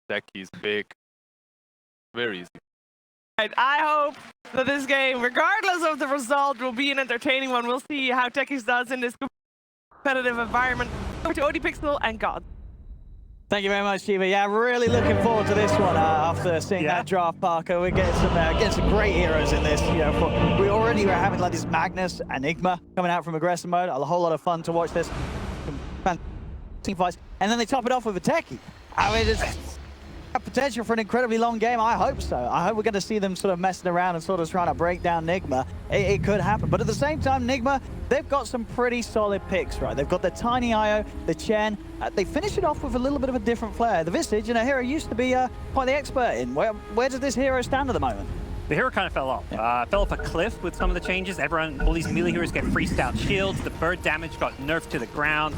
Techies big. Very easy. Right, I hope that this game, regardless of the result, will be an entertaining one. We'll see how Techies does in this competitive environment. Over to ODPixel and God. Thank you very much, Shiva. Yeah, really looking forward to this one after seeing that draft, Parker. We're getting some great heroes in this. You know, we already were having like this Magnus and Nigma coming out from aggressive mode. A whole lot of fun to watch this. Team fights, and then they top it off with a techie. I mean, it's got potential for an incredibly long game. I hope so. I hope we're going to see them sort of messing around and sort of trying to break down Nigma. It could happen, but at the same time, Nigma, they've got some pretty solid picks, right? They've got the Tiny IO, the Chen. They finish it off with a little bit of a different flair. The Visage, you know, hero used to be quite the expert in. Where does this hero stand at the moment? The hero kind of fell off. Fell off a cliff with some of the changes. All these melee heroes get freezed out shields. The bird damage got nerfed to the ground.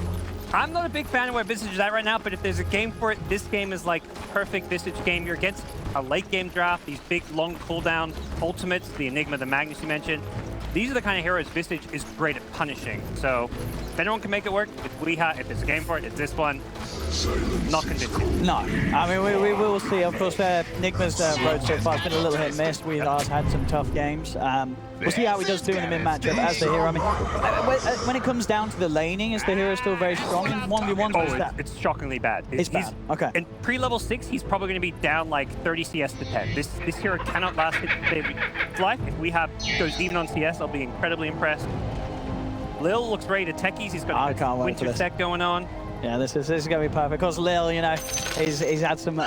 I'm not a big fan of where Visage is at right now, but if there's a game for it, this game is like perfect Visage game. You're against a late game draft, these big long cooldown ultimates, the Enigma, the Magnus you mentioned. These are the kind of heroes Visage is great at punishing. So if anyone can make it work, if there's a game for it, it's this one. Not convincing. No, I mean we will see. Of course, Nigma's road so far has been a little hit and miss. We've had some tough games. We'll see how he does do in the mid matchup as the hero. I mean, when it comes down to the laning, is the hero still very strong? In 1v1, it's shockingly bad. It's bad. Okay. In pre-level 6, he's probably going to be down like 30 CS to 10. This hero cannot last his life. If we goes even on CS, I'll be incredibly impressed. Lil looks ready to techies. He's got a winter tech going on. Yeah, this is going to be perfect. Because Lil, you know, he's had some.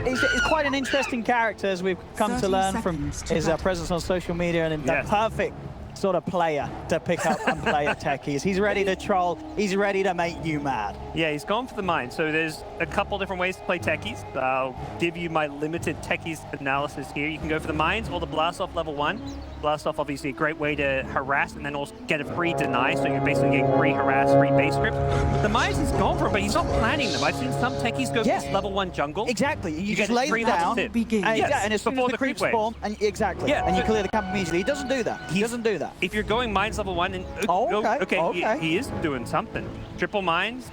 He's quite an interesting character, as we've come to learn from his presence on social media, and the perfect sort of player to pick up and play at techies. He's ready to troll. He's ready to make you mad. Yeah, he's gone for the mine. So there's a couple different ways to play techies. I'll give you my limited techies analysis here. You can go for the mines or the blast off level 1. Blast off, obviously, a great way to harass and then also get a free deny. So you're basically getting free harass, free base strip. The mines he's gone for, but he's not planning them. I've seen some techies go for this level 1 jungle. Exactly. You just lay them down. And as soon as the creeps spawn, and and you clear the camp immediately. He doesn't do that. He doesn't do that. If you're going mines level 1, and he is doing something. Triple mines.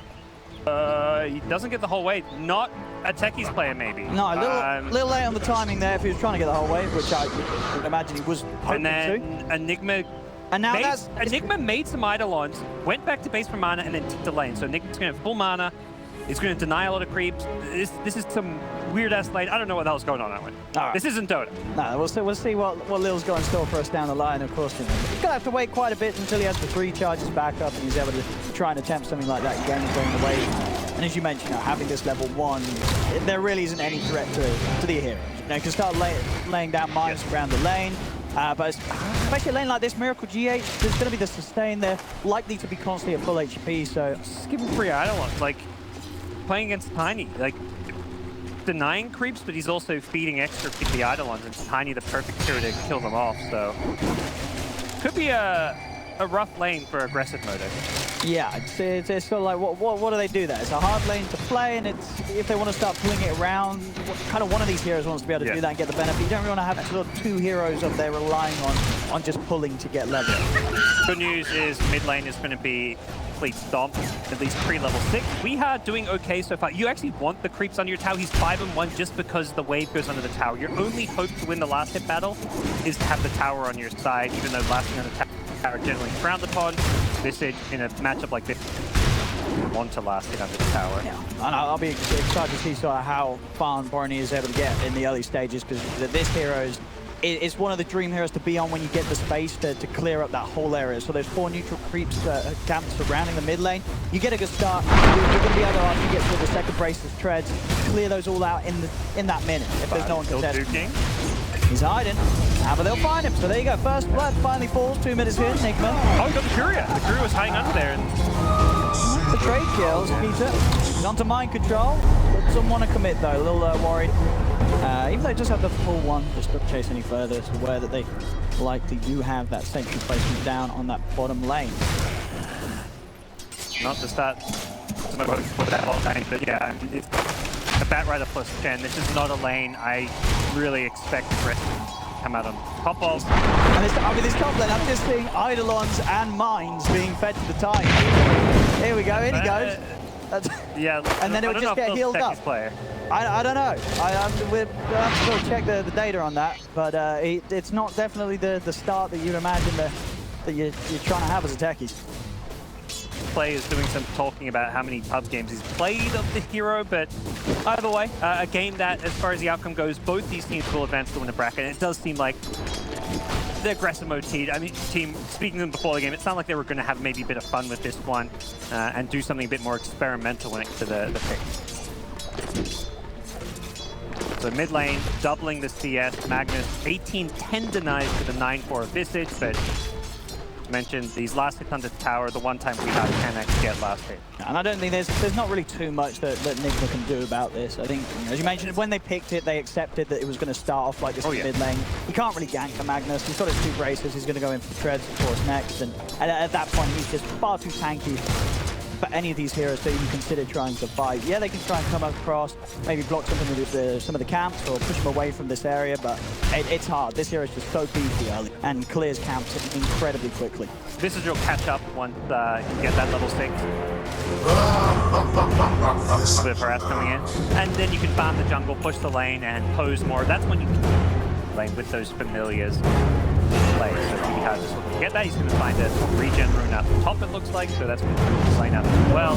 He doesn't get the whole way. Not a techies player, maybe. No, a little late on the timing there if he was trying to get the whole way, which I would imagine he was hoping to. And then Enigma. And now Enigma made some Eidolons, went back to base for mana, and then ticked the lane. So Enigma's going to have full mana. He's going to deny a lot of creeps. This is some weird-ass lane. I don't know what the hell's going on that one. Right. This isn't Dota. No, we'll see what Lil's got in store for us down the line, of course. You know. He's going to have to wait quite a bit until he has the 3 charges back up and he's able to try and attempt something like that again during the wave. And as you mentioned, having this level 1, there really isn't any threat to the hero. You know, you can start laying down mines around the lane. But especially a lane like this, Miracle GH, there's going to be the sustain there, likely to be constantly at full HP, so... Just give him free Eidolons, like, playing against Tiny, like, denying creeps, but he's also feeding extra to the Eidolons, and Tiny the perfect hero to kill them off, so... Could be a rough lane for aggressive mode, I think. Yeah, it's sort of like, what do they do there? It's a hard lane to play, and it's if they want to start pulling it around, kind of one of these heroes wants to be able to do that and get the benefit. You don't really want to have sort of 2 heroes of they're relying on just pulling to get level. Good news is mid lane is going to be complete stomp, at least pre-level 6. We are doing okay so far. You actually want the creeps under your tower. He's 5-1 just because the wave goes under the tower. Your only hope to win the last hit battle is to have the tower on your side, even though lasting on the tower generally frowned upon. Visage in a matchup like this, want to last hit under the tower. Yeah, and I'll be excited to see sort of how far Borny is able to get in the early stages, because this hero is one of the dream heroes to be on when you get the space to clear up that whole area. So there's 4 neutral creeps camped surrounding the mid lane. You get a good start. You're going to be able to, after you get through the second brace's treads, clear those all out in that minute if there's no one contesting. He's hiding, but they'll find him. So there you go. First blood finally falls. 2 minutes in. Nigma. Oh, he got the Curia. The Curia was hiding under there. And... The trade kills, Peter. He's onto mind control. Doesn't want to commit though. A little worried. Even though it does have the full one, just don't chase any further. It's aware that they likely do have that sentry placement down on that bottom lane. Not to start. I'm not going to put that whole thing, but yeah, it's a Batrider plus 10. This is not a lane I really expect Aggressive to come out on top of. And this top lane, I'm just seeing Eidolons and mines being fed to the Tide. Here we go, in he goes. Yeah, And then it would just get healed up. Player. I don't know. We'll have to still check the data on that, but it's not definitely the start that you'd imagine that you're trying to have as a techie. Play is doing some talking about how many pub games he's played of the hero, but either way, a game that, as far as the outcome goes, both these teams will advance to win the bracket. And it does seem like the aggressive mode team, speaking to them before the game, it sounded like they were going to have maybe a bit of fun with this one and do something a bit more experimental when it comes to the pick. So mid lane, doubling the CS. Magnus, 18-10 denies to the 9-4 Visage, but mentioned these last hits on the tower, the one time we had 10x get last hit. And I don't think there's not really too much that Nigma can do about this. I think, as you mentioned, when they picked it, they accepted that it was going to start off like this in mid lane. He can't really gank the Magnus. He's got his 2 braces. He's going to go in for the treads, of course, next. And at that point, he's just far too tanky for any of these heroes to even consider trying to fight. Yeah, they can try and come across, maybe block something with some of the camps or push them away from this area, but it's hard. This hero is just so beefy early and clears camps incredibly quickly. Visage will catch up once you get that level 6. A bit of harass coming in. And then you can farm the jungle, push the lane, and pose more. That's when you can lane with those familiars. Play. So he has just looking to get that. He's going to find a regen rune up top, it looks like. So that's going to lane up as well.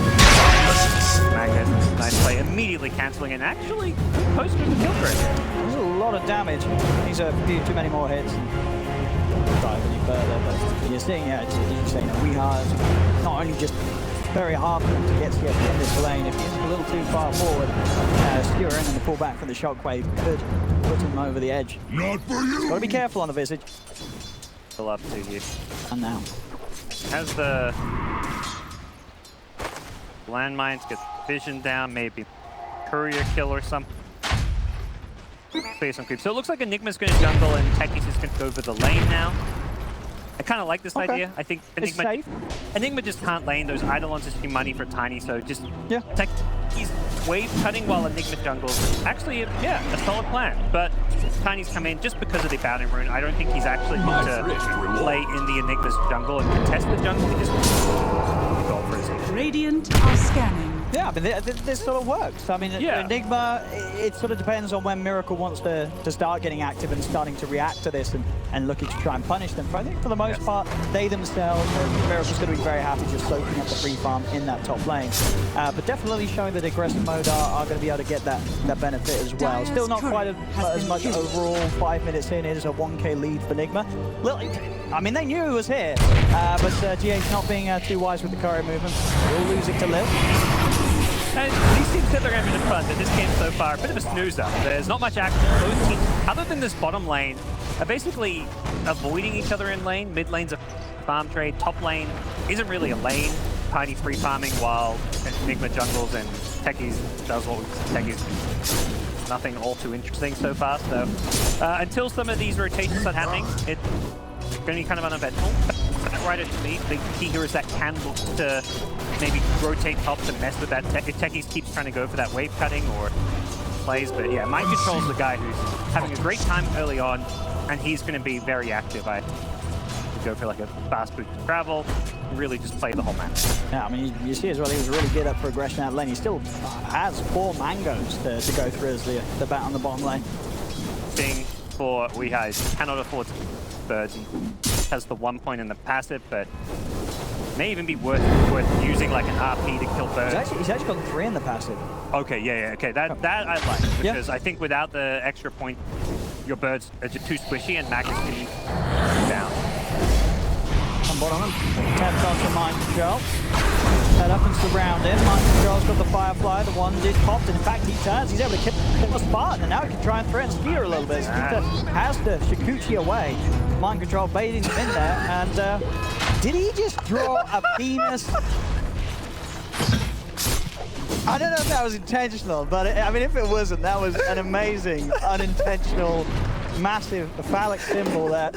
Magnus, nice play, immediately cancelling and actually post with the kill threat. There's a lot of damage. He's a few too many more hits. Dive any further, but you're seeing, you're saying that we are not only just very hard for him to get in this lane. If he's a little too far forward, skewer in and the pull back from the shockwave could put him over the edge. Not for you! Gotta be careful on the Visage. Still up to you. And now. As the landmines get vision down, maybe courier kill or something. Play some creep. So it looks like Enigma's going to jungle and Techie's is going to go for the lane now. I kind of like this idea. I think Enigma just can't lane. Those Eidolons is too money for Tiny, so just Techie's wave cutting while Enigma jungles. Actually, a solid plan. But Tiny's come in just because of the bounding rune. I don't think he's actually going to play in the Enigma's jungle and contest the jungle. He just go for his ace. Radiant are scanning. Yeah, but this sort of works. I mean, Nigma, it sort of depends on when Miracle wants to start getting active and starting to react to this and looking to try and punish them. But I think for the most part, they themselves, Miracle's going to be very happy just soaking up the free farm in that top lane. But definitely showing that aggressive mode are going to be able to get that benefit as well. Still not quite as much overall. 5 minutes in, it is a 1k lead for Nigma. I mean, they knew he was here, but GH not being too wise with the courier movement. Will lose it to Liv. And these teams said they're having fun, but this game so far, a bit of a snoozer. There's not much action. Both teams, other than this bottom lane, are basically avoiding each other in lane. Mid lane's a farm trade. Top lane isn't really a lane. Tiny free farming while Nigma jungles and Techies does what Techies. Nothing all too interesting so far. So until some of these rotations start happening, it's going to be kind of uneventful. Right to me, the key here is that can look to maybe rotate top to mess with that if Techies keeps trying to go for that wave cutting or plays. But yeah, Mind Control's the guy who's having a great time early on, and he's going to be very active. I would go for like a fast boot to travel, really just play the whole match. Yeah, I mean, you see as well, he was really geared up for aggression out lane. He still has 4 mangoes to go through as the bat on the bottom lane. Thing for Weehai cannot afford birds. He has the 1 point in the passive, but may even be worth using like an RP to kill birds. He's actually got 3 in the passive. Okay, okay. That I like, because I think without the extra point, your birds are just too squishy and Magnus can be down. On bottom, tapped onto Mind Control. That up and surround him. Mind Control's got the Firefly, the one did popped, and in fact he turns, he's able to kill the Spartan, and now he can try and threaten Skier a little bit. Skeeter has to Shikuchi away. Mind Control baiting him in there, and did he just draw a penis? I don't know if that was intentional, but I mean, if it wasn't, that was an amazing, unintentional, massive phallic symbol there.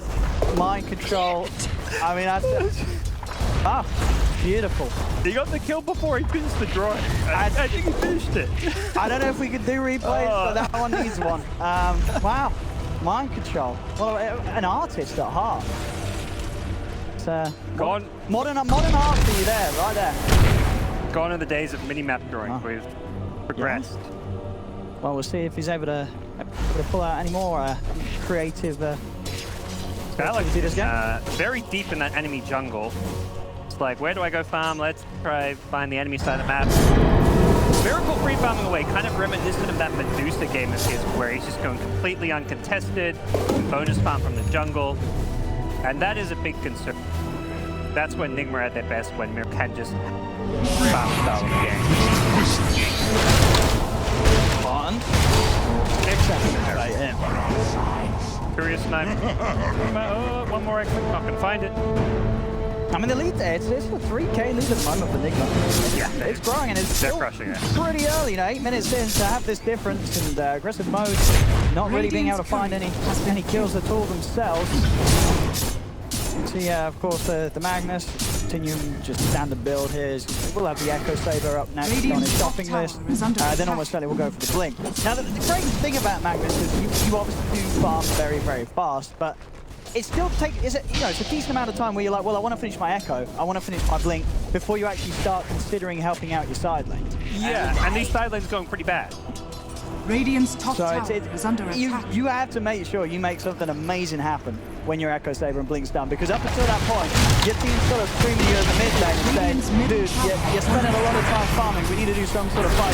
Mind Control. I mean, beautiful. He got the kill before he finished the drawing. I think he finished it. I don't know if we could do replays, but that one needs one. Wow, Mind Control. Well, an artist at heart. It's modern art for you there, right there. Gone are the days of mini-map drawing. Oh. We've progressed. Yeah. Well, we'll see if he's able to pull out any more creative Alex this is game. very deep in that enemy jungle. It's like, where do I go farm? Let's try find the enemy side of the map. Miracle free farming away, kind of reminiscent of that Medusa game of his, where he's just going completely uncontested, bonus farm from the jungle, and that is a big concern. That's when Nigma are at their best, when Miracle can just farm style of the game. On. Except right in. Curious snipe. Oh, one more X-Kom, not gonna find it. I mean, the lead there, it's a 3K lead at the moment for Nigma. Yeah, It's growing and it's they're still crushing it. pretty early, 8 minutes in to have this difference, and aggressive mode not really being able to find any kills at all themselves. So yeah, of course, the Magnus continuing just standard build here. We'll have the Echo Saber up next on his shopping list. Then almost certainly we'll go for the Blink. Now, the great thing about Magnus is you obviously do farm very, very fast, but it still takes, it's a decent amount of time where you're like, well, I want to finish my Echo, I want to finish my Blink before you actually start considering helping out your side lanes. Yeah, and these side lanes are going pretty bad. Radiant's top So tower is under attack. you have to make sure you make something amazing happen when your Echo Saber and Blink's done, because up until that point, your team's sort of screaming you in the mid lane and saying, dude, you're spending a lot of time farming, we need to do some sort of fight.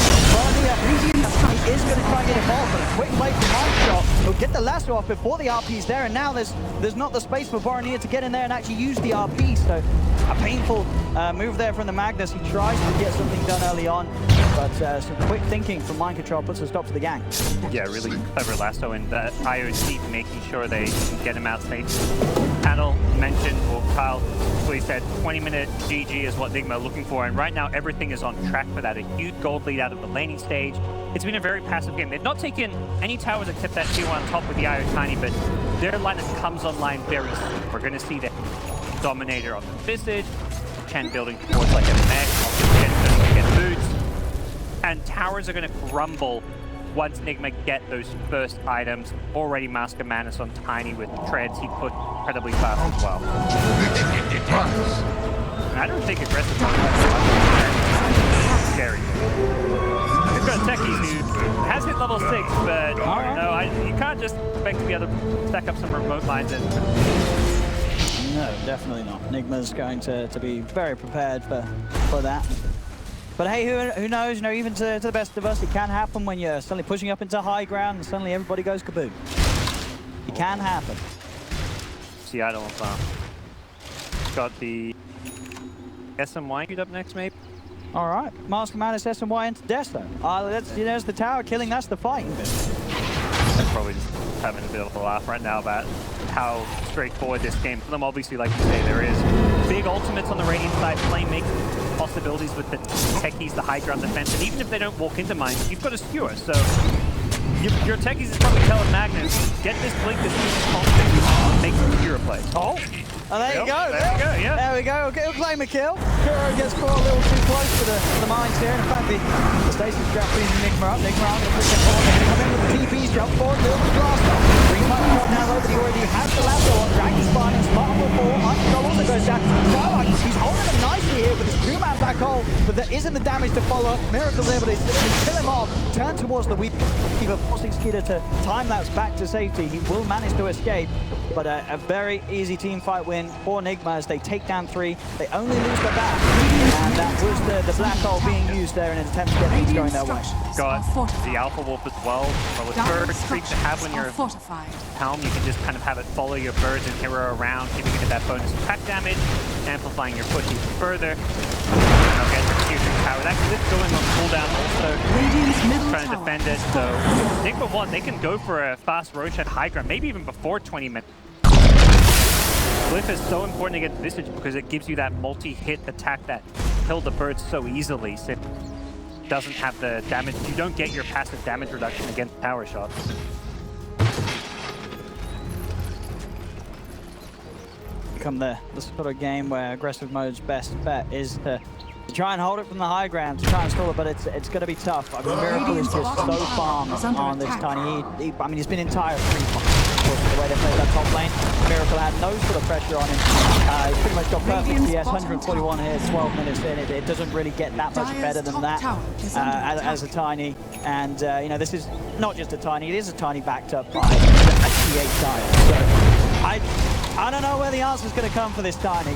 He is going to try and get involved, but a quick play from Mindshot. He'll get the lasso off before the RP's there, and now there's not the space for Boromir to get in there and actually use the RP, so a painful move there from the Magnus. He tries to get something done early on, but some quick thinking from Mind Control puts a stop to the gang. Yeah, really clever lasso in the IOC, making sure they can get him out safe. Panel mentioned, or Kyle actually said, 20-minute GG is what Nigma are looking for, and right now everything is on track for that. A huge gold lead out of the laning stage. It's been a very passive game. They've not taken any towers except that tier 1 top with the IO Tiny, but their lineup comes online very soon. We're going to see the Dominator on the Visage, Chen building towards like a mech, Chen get boots, and towers are going to crumble once Nigma get those first items. Already Master Manus on Tiny with treads, he put incredibly fast as well. I don't think Aggressive is scary. They've got Techies who has hit level 6, but you can't just expect to be able to stack up some remote lines and No, definitely not. Nigma's going to be very prepared for that. But hey, who knows? Even to the best of us, it can happen when you're suddenly pushing up into high ground and suddenly everybody goes kaboom. It can happen. Seattle on farm. Got the SMY queued up next, maybe? All right, Master Manus, SMY into Desto. There's the tower killing, that's the fighting bit. They're probably just having a bit of a laugh right now about how straightforward this game for them. Obviously, like you say, there is big ultimates on the Radiant side, playmaking possibilities with the techies, the high ground defense, and even if they don't walk into mines, you've got a skewer. So your techies is probably telling Magnus, get this blink as soon as possible, make some skewer plays. Oh, there you go. There we go, yeah. There we go. He'll claim a kill. Kuro gets caught a little too close to the mines here. In fact, the Stasis trap brings Nigma up. Nigma on the push and forward. They're going to come in with the TPs, jump forward, build the blast off. Green might be caught down low, but he already has the lasso on. Dragon's spawning, spot on the ball. Mind Control also goes down. Starlight, he's holding him nicely here with his 2-man black hole, but there isn't the damage to follow. Miracle's able to kill him off, turn towards the Weaver, forcing Skeeter to time-lapse back to safety. He will manage to escape, but a very easy team fight win for Nigma as they take down 3. They only lose the back, and that was the black hole being used there in an attempt to get things going their way. Got the Alpha Wolf as well. Well, it's bird streak to have when you're Helm. You can just kind of have it follow your birds and hero around, giving it that bonus attack damage, amplifying your push even further. I'll get the tier 3 tower. That cliff going on cooldown also, trying to defend it. So Nigma 1, they can go for a fast roach at high ground, maybe even before 20 minutes. Cliff is so important against Visage because it gives you that multi-hit attack that killed the birds so easily. So it doesn't have the damage. You don't get your passive damage reduction against tower shots. Become the sort of game where aggressive mode's best bet is to try and hold it from the high ground, to try and stall it, but it's going to be tough. I mean, Miracle is just so farm on this Tiny. I mean, he's been entire free farm. course, with the way they played that top lane. Miracle had no sort of pressure on him. He's pretty much got perfect CS, 141 here, 12 minutes in. It doesn't really get that much better than that as a Tiny. And, you know, this is not just a Tiny, it is a Tiny backed up by a T8 Dire. So I don't know where the answer's going to come for this Tiny.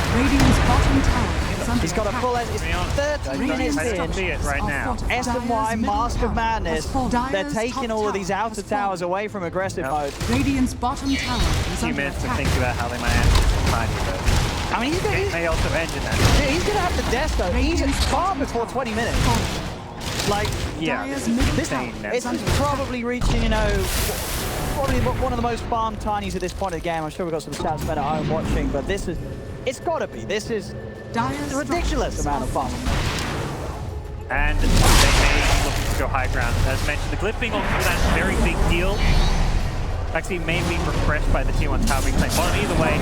Radiant's bottom tower is under He's got a full edge. It's 30 minutes I don't see it right now. S&Y, Mask of Madness, they're taking all of these outer towers away from aggressive mode. Radiant's bottom tower is A few under minutes to attack. think about how they might answer Tiny, but I mean, it may also end in that. he's going to have to death though. He's far before 20 minutes. Like, Yeah, Dire's this is middle insane. tower it's probably reaching, you know, probably one of the most farmed Tinies at this point of the game. I'm sure we've got some stats men at home watching, but this is, it's got to be. This is Dire's a ridiculous amount of farm. And they may be looking to go high ground. As mentioned, the glyph being on that's a very big deal. Actually, may be refreshed by the T1 tower being played bottom. Either way,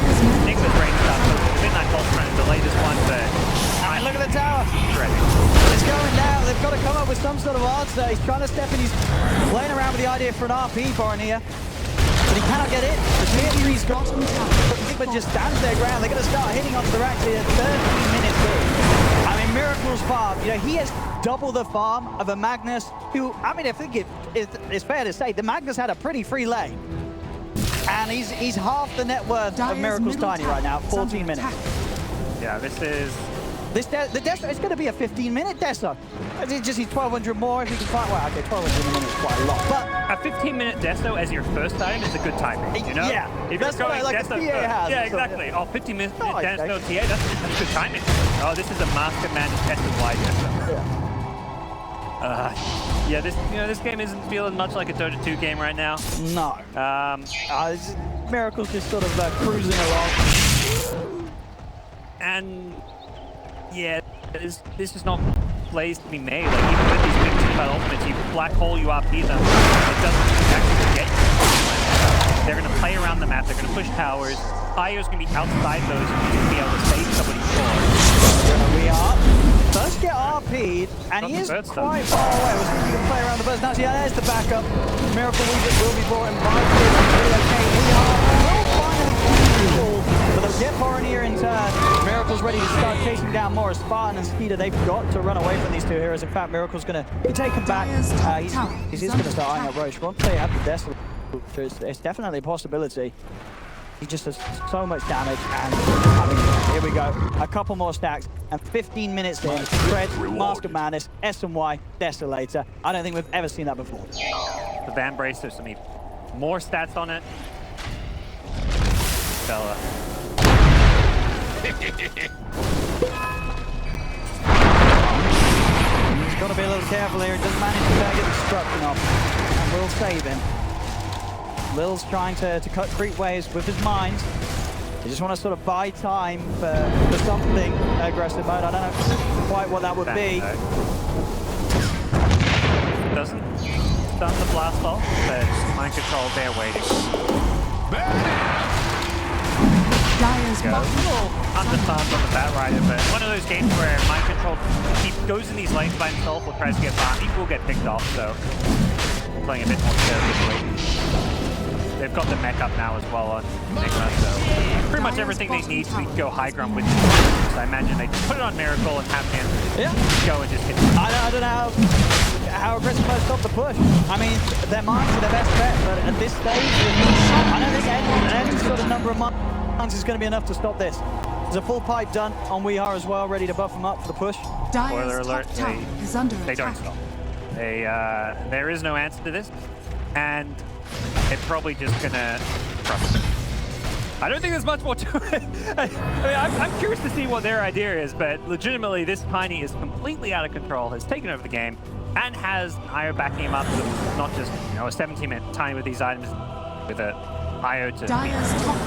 Nigma's range up. So within that call trying to delay this one, but I mean, look at the tower. ready. It's going down. They've got to come up with some sort of answer. He's trying to step in. He's playing around with the idea for an RP Borin here. But he cannot get it. The tier 3's got him. But Nigma just stands their ground. They're going to start hitting onto the rack here at 13 minutes in. I mean, Miracle's farm, you know, he has double the farm of a Magnus who, I mean, I think it's fair to say, the Magnus had a pretty free lane. And he's half the net worth of Miracle's Tiny right now, 14 minutes. Yeah, this is... The Deso, it's going to be a 15-minute Deso. It's just he's 1,200 more if he can fight. Well, okay, 1,200 in a minute is quite a lot. But a 15-minute Deso as your first item is a good timing, you know? Yeah, If that's you're what going like Deso a TA first, has. yeah, So, exactly. yeah. Oh, 15-minute No, Deso TA, that's good timing. Oh, this is a Master Man S&Y Deso. Yeah, this game isn't feeling much like a Dota 2 game right now. No. Miracle's just sort of cruising along. And yeah, this is not plays to be made. Like even with these big team-fight ultimates, you black hole, you RP them, it doesn't actually get you. They're going to play around the map. They're going to push towers. Io's going to be outside those and you can be able to save somebody short. We are. Does get RP'd, and he is quite far away. We're going to play around the birds. Now, yeah, there's the backup. Miracle will be brought in right here. Okay, we are finally but they'll get Borin here in turn. Miracle's ready to start chasing down more. Spartan and Skeeter, they've got to run away from these two heroes. In fact, Miracle's going to be taken back. He's going to start eyeing up Roche. Once they have the Desolate, it's definitely a possibility. He just has so much damage, and I mean, here we go. A couple more stacks, and 15 minutes in. Tread, Mask of Madness, S&Y, Desolator. I don't think we've ever seen that before. The Van Bracer, some more stats on it. Bella. He's got to be a little careful here. He doesn't manage to get destruction off, and we'll save him. Lil's trying to cut creep waves with his mines. They just want to sort of buy time for something aggressive mode. I don't know quite what that would be. Doesn't stun the blast off, but mind control, they're waiting. Dire's Go. bottom Underfarmed on the Bat Rider, but one of those games where mind control, he goes in these lanes by himself or tries to get farmed. He will get picked off, so playing a bit more carefully. They've got the mech up now as well on Nigma, so pretty much everything they need to go high ground with. So I imagine they just put it on Miracle and have him go and just hit him. I don't know how aggressive they stop the push. I mean, their mines are their best bet, but at this stage, I don't think any sort of number of mines is going to be enough to stop this. There's a full pipe done on We Are as well, ready to buff them up for the push. Spoiler alert, they don't attack. stop. There is no answer to this, and they're probably just gonna trust it. I don't think there's much more to it. I mean, I'm curious to see what their idea is, but legitimately, this Tiny is completely out of control, has taken over the game, and has IO backing him up with not just, you know, a 17-minute Tiny with these items, with a IO to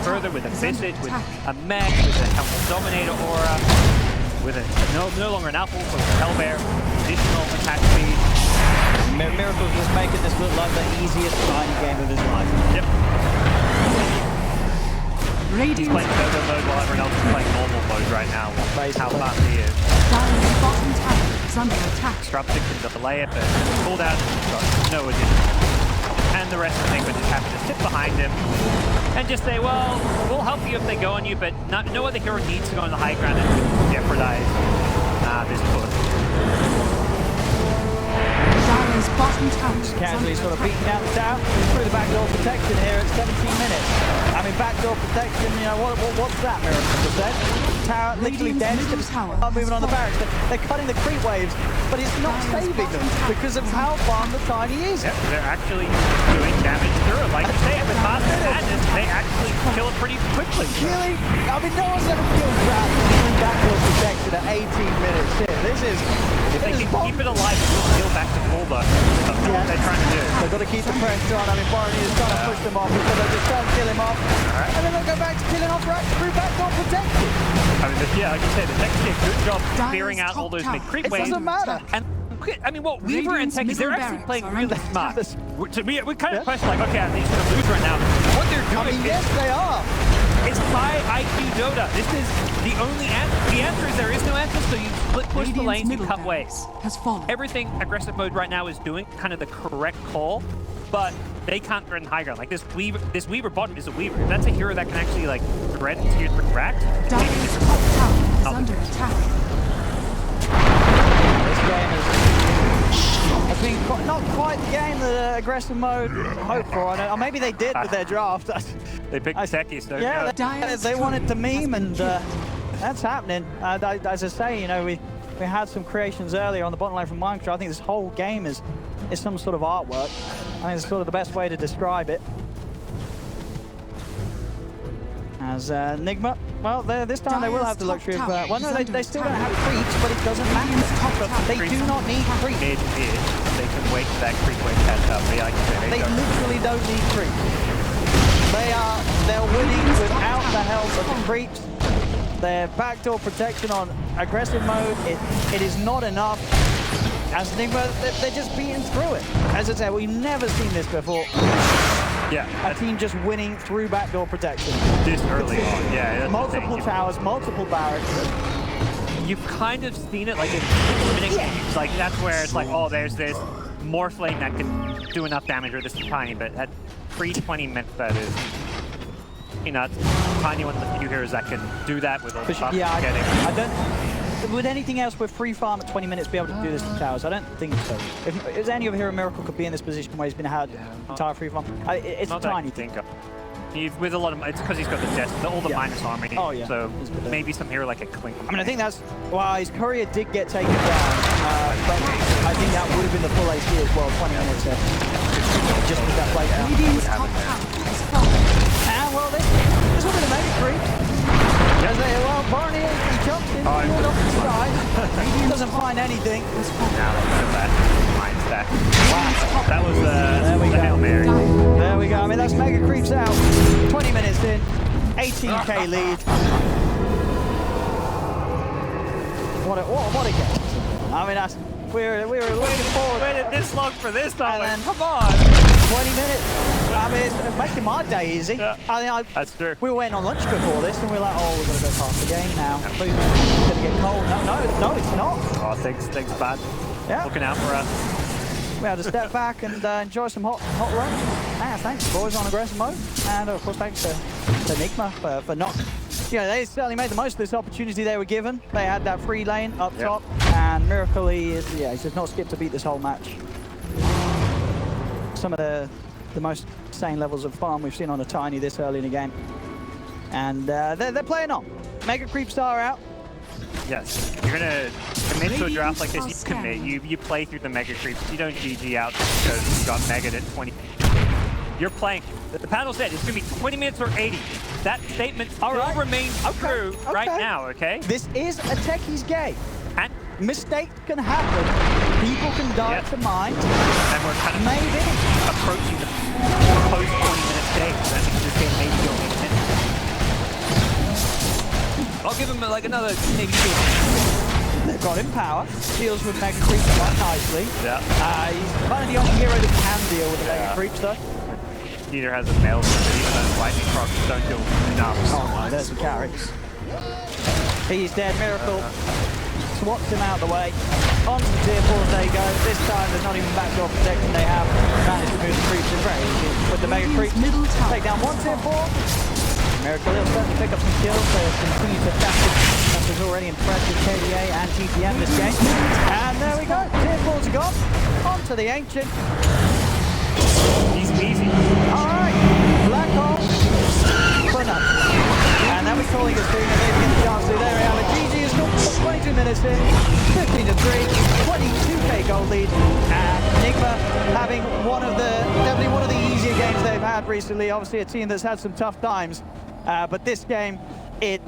further, with a Visage, with a mech, with a Helmut Dominator aura, with a no longer an Apple, but a Hellbear, additional attack speed. Miracle's just making this look like the easiest Tiny game of his life. Yep. He's playing turbo mode while everyone else is playing normal mode right now. How fast he is. Dire's bottom tower is under attack. Disruption can delay it, but pulled out, got no addition. and the rest of Nigma just happy to sit behind him and just say, well, we'll help you if they go on you, but no other hero needs to go on the high ground and jeopardize this push. Dire's bottom tower is Casually under sort of attack. beating down the tower through the backdoor protection here at 17 minutes. I mean, backdoor protection, you know, what's that, Miracle said? Tower literally dead. Middle tower Are moving on the has barracks. They're cutting the creep waves, but it's not saving them because of how farm the Tiny is. Yep, they're actually doing damage through it. Like you say, with Master Madness, they actually kill it pretty quickly. Really? I mean, no one's ever killed that through backdoor protection at 18 minutes. Shit, this is... If they can keep it alive, it will heal back to full though. That's what they're trying to do. They've got to keep the pressure on. I mean, Barney is trying to push them off because they just try to kill him off. And then they'll go back to killing off right through backdoor protection. I mean, yeah, like you said, the Techs did a good job clearing out all those mid-creep It waves. doesn't matter. And I mean, what Weaver and Techies, they're actually playing really smart. We kind of question, like, okay, are these going to lose right now? What they're doing Yes, they are. is high IQ Dota. This is the only answer. The answer is there is no answer, so you split push the Radiant's lanes, you middle cut ways. barracks has fallen. Everything aggressive mode right now is doing kind of the correct call, but they can't run high ground. Like this Weaver bottom is a Weaver. If that's a hero that can actually like thread tier 3 racked, Dire's top tower is under attack. This game has been not quite the game that aggressive mode hoped for. Or maybe they did with their draft. they picked Techies. So Yeah, Dire's they wanted to turret has meme, been and that's happening. As I say, you know, we had some creations earlier on the bottom line from Minecraft. I think this whole game is some sort of artwork. I think it's sort of the best way to describe it. As Nigma, well, this time they will have the luxury of... well, no, they still don't have creeps, but it doesn't matter. They do not need creeps. Mid, they can wait for that creep wave catch up. But yeah, like you said, They literally don't need creeps. They're winning without the help of the creeps. Their backdoor protection on aggressive mode, it is not enough. As Nigma, they're just beating through it. As I said, we've never seen this before. yeah, A team just winning through backdoor protection. this early on. Yeah, that's Multiple the thing. towers, multiple barracks. You've kind of seen it like in minute games. Like that's where it's like, oh, there's this morph lane that can do enough damage, or this is tiny, but at 320 minutes that is. You know, Tiny one of the few heroes that can do that with all the buffs Yeah, getting. I don't... Would anything else with free farm at 20 minutes be able to do this to towers? I don't think so. If any other hero Miracle could be in this position where he's been had entire free farm, it's Not a tiny that thing. With a lot of, it's because he's got the death, all the minus army. Oh, yeah. So maybe some hero like a Clink. I mean, I think that's... Well, his courier did get taken down, but I think that would have been the full AC as well, 20 minutes there. Just with that play down. Radiant's top tower has fallen. And, well, this will be the mega creep. As they, well, Barney, he jumps in, pulled off the side. Doesn't find anything. Now look at that. Mind stack. Wow. That was There we the go. Hail Mary. There we go. I mean, that's mega creeps out. 20 minutes in, 18k lead. What a game. I mean, that's we're looking forward. Waited this long for this time. And then- Come on. 20 minutes. I mean, it's making my day easy. Yeah. That's true. We were waiting on lunch before this, and we were like, oh, we're going to go past the game now. Food's going to get cold. No, it's not. Oh, things bad. Yeah. Looking out for us. We had to step back and enjoy some hot lunch. Thanks, boys, on aggressive mode. And, of course, thanks to Nigma for not... Yeah, they certainly made the most of this opportunity they were given. They had that free lane up top, and Miracle, he's just not skipped a beat this whole match. Some of the most insane levels of farm we've seen on a Tiny this early in the game. And they're playing on. Mega Creeps are out. Yes. You're going to commit to a draft like this. You commit. You play through the Mega Creeps. You don't GG out because you got Mega'd at 20. You're playing. The panel said it's going to be 20 minutes or 80. That statement still remains true right now, okay? This is a Techie's game. And mistakes can happen. People can die to mind. And we're kind of maybe approaching the post 20-minute stage. That means this game may be going in minutes. I'll give him like another maybe 2. They've got him power. Deals with Mega Creeps quite nicely. Yeah. He's kind of the only hero that can deal with the Mega Creeps, though. Neither has a mail, but even those lightning procs don't do enough. Oh no, there's the carry. He's dead, Miracle. swats him out of the way. On to tier 4s they go. This time there's not even backdoor protection. They have managed to move the creeps in very easy with the mega creeps. Middle tower. Take down one tier 4. Miracle, he'll certainly pick up some kills. They'll continue to tactic. That was already impressed with KDA and TTM this game. And there we go. Tier 4s are gone. On to the Ancient. Easy peasy. Alright, Black Hole for nothing. And now we're calling a stream and maybe get the chance to. There we have it. GG has got 22 minutes in, 15 to 3, 22k goal lead. And Nigma having definitely one of the easier games they've had recently. Obviously a team that's had some tough times. But this game, it